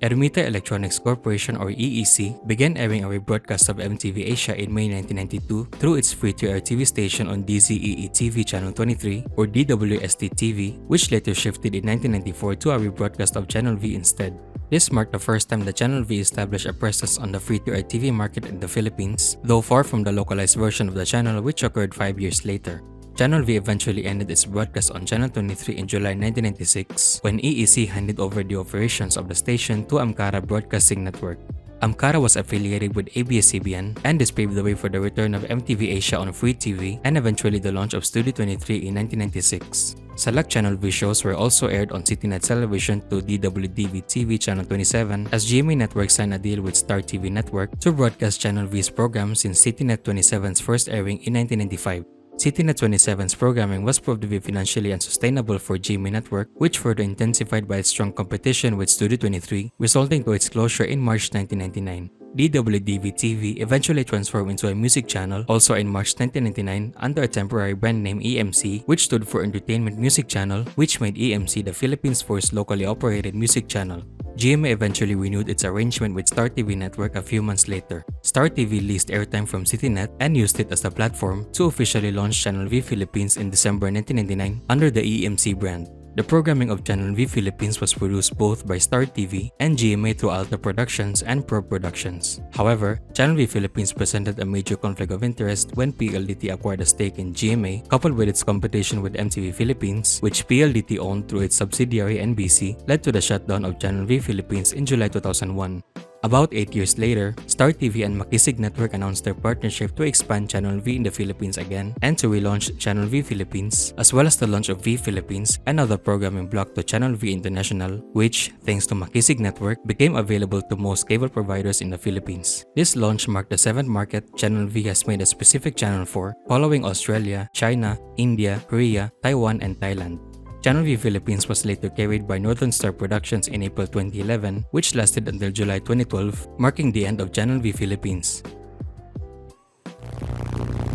Ermita Electronics Corporation or EEC began airing a rebroadcast of MTV Asia in May 1992 through its free-to-air TV station on DZEE-TV Channel 23 or DWST-TV, which later shifted in 1994 to a rebroadcast of Channel V instead. This marked the first time that Channel V established a presence on the free-to-air TV market in the Philippines, though far from the localized version of the channel which occurred 5 years later. Channel V eventually ended its broadcast on Channel 23 in July 1996 when EEC handed over the operations of the station to AMCARA Broadcasting Network. AMCARA was affiliated with ABS-CBN, and this paved the way for the return of MTV Asia on free TV and eventually the launch of Studio 23 in 1996. Select Channel V shows were also aired on Citynet television to DWDV-TV Channel 27 as GMA Network signed a deal with Star TV Network to broadcast Channel V's programs since Citynet 27's first airing in 1995. Citynet 27's programming was proved to be financially unsustainable for GMA Network, which further intensified by its strong competition with Studio 23, resulting to its closure in March 1999. DWDV-TV eventually transformed into a music channel also in March 1999 under a temporary brand name EMC, which stood for Entertainment Music Channel, which made EMC the Philippines' first locally operated music channel. GMA eventually renewed its arrangement with Star TV Network a few months later. Star TV leased airtime from Citynet and used it as the platform to officially launch Channel V Philippines in December 1999 under the EMC brand. The programming of Channel V Philippines was produced both by Star TV and GMA through Alta Productions and Pro Productions. However, Channel V Philippines presented a major conflict of interest when PLDT acquired a stake in GMA, coupled with its competition with MTV Philippines, which PLDT owned through its subsidiary NBC, led to the shutdown of Channel V Philippines in July 2001. About 8 years later, Star TV and Makisig Network announced their partnership to expand Channel V in the Philippines again and to relaunch Channel V Philippines, as well as the launch of V Philippines, another programming block to Channel V International, which, thanks to Makisig Network, became available to most cable providers in the Philippines. This launch marked the 7th market Channel V has made a specific channel for, following Australia, China, India, Korea, Taiwan, and Thailand. Channel V Philippines was later carried by Northern Star Productions in April 2011, which lasted until July 2012, marking the end of Channel V Philippines.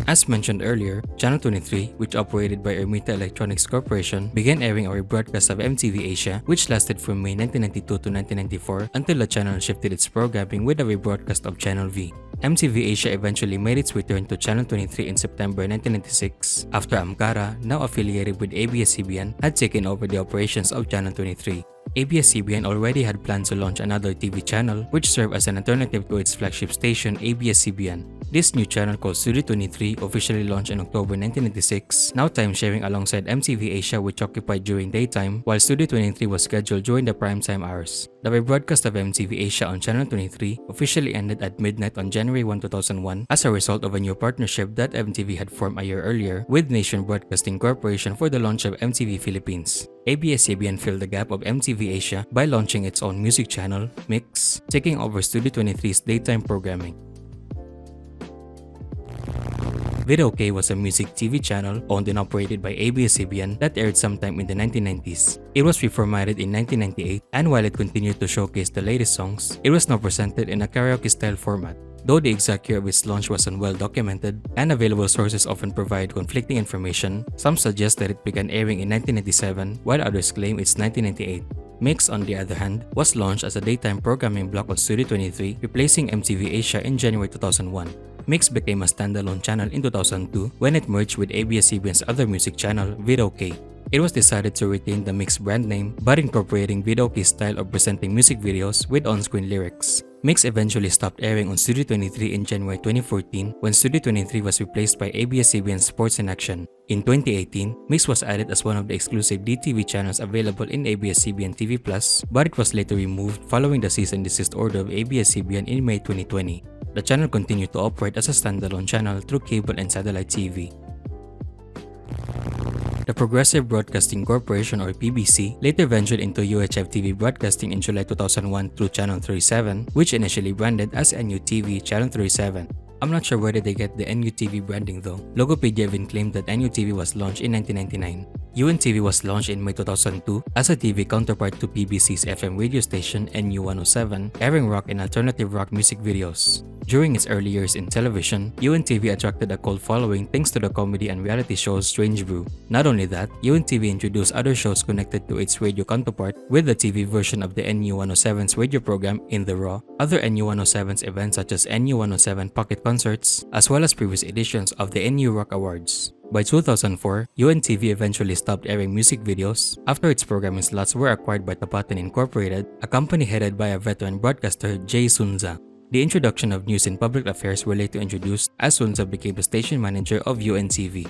As mentioned earlier, Channel 23, which operated by Ermita Electronics Corporation, began airing a rebroadcast of MTV Asia, which lasted from May 1992 to 1994 until the channel shifted its programming with a rebroadcast of Channel V. MTV Asia eventually made its return to Channel 23 in September 1996 after AMCARA, now affiliated with ABS-CBN, had taken over the operations of Channel 23. ABS-CBN already had planned to launch another TV channel which served as an alternative to its flagship station ABS-CBN. This new channel called Studio 23 officially launched in October 1996, now time-sharing alongside MTV Asia, which occupied during daytime, while Studio 23 was scheduled during the primetime hours. The rebroadcast of MTV Asia on Channel 23 officially ended at midnight on January 1, 2001 as a result of a new partnership that MTV had formed a year earlier with Nation Broadcasting Corporation for the launch of MTV Philippines. ABS-CBN filled the gap of MTV Asia by launching its own music channel, Mix, taking over Studio 23's daytime programming. Vid-ok was a music TV channel owned and operated by ABS-CBN that aired sometime in the 1990s. It was reformatted in 1998, and while it continued to showcase the latest songs, it was now presented in a karaoke-style format. Though the exact year of its launch wasn't well documented, and available sources often provide conflicting information, some suggest that it began airing in 1997, while others claim it's 1998. Mix, on the other hand, was launched as a daytime programming block on Studio 23, replacing MTV Asia in January 2001. Mix became a standalone channel in 2002 when it merged with ABS-CBN's other music channel, vid-ok. It was decided to retain the Mix brand name but incorporating vid-ok's style of presenting music videos with on-screen lyrics. Mix eventually stopped airing on Studio 23 in January 2014 when Studio 23 was replaced by ABS-CBN Sports in Action. In 2018, Mix was added as one of the exclusive DTV channels available in ABS-CBN TV+, but it was later removed following the cease and desist order of ABS-CBN in May 2020. The channel continued to operate as a standalone channel through cable and satellite TV. The Progressive Broadcasting Corporation or PBC later ventured into UHF TV broadcasting in July 2001 through Channel 37, which initially branded as NUTV Channel 37. I'm not sure where did they get the NUTV branding though. Logopedia even claimed that NUTV was launched in 1999. untv was launched in May 2002 as a TV counterpart to PBC's FM radio station NU107, airing rock and alternative rock music videos. During its early years in television, UNTV attracted a cult following thanks to the comedy and reality show Strange Brew. Not only that, UNTV introduced other shows connected to its radio counterpart with the TV version of the NU107's radio program In the Raw, other NU107's events such as NU107 Pocket Concerts, as well as previous editions of the NU Rock Awards. By 2004, UNTV eventually stopped airing music videos after its programming slots were acquired by Tapatan Incorporated, a company headed by a veteran broadcaster, Jay Sunza. The introduction of news and public affairs were later introduced as Sunza became the station manager of UNTV.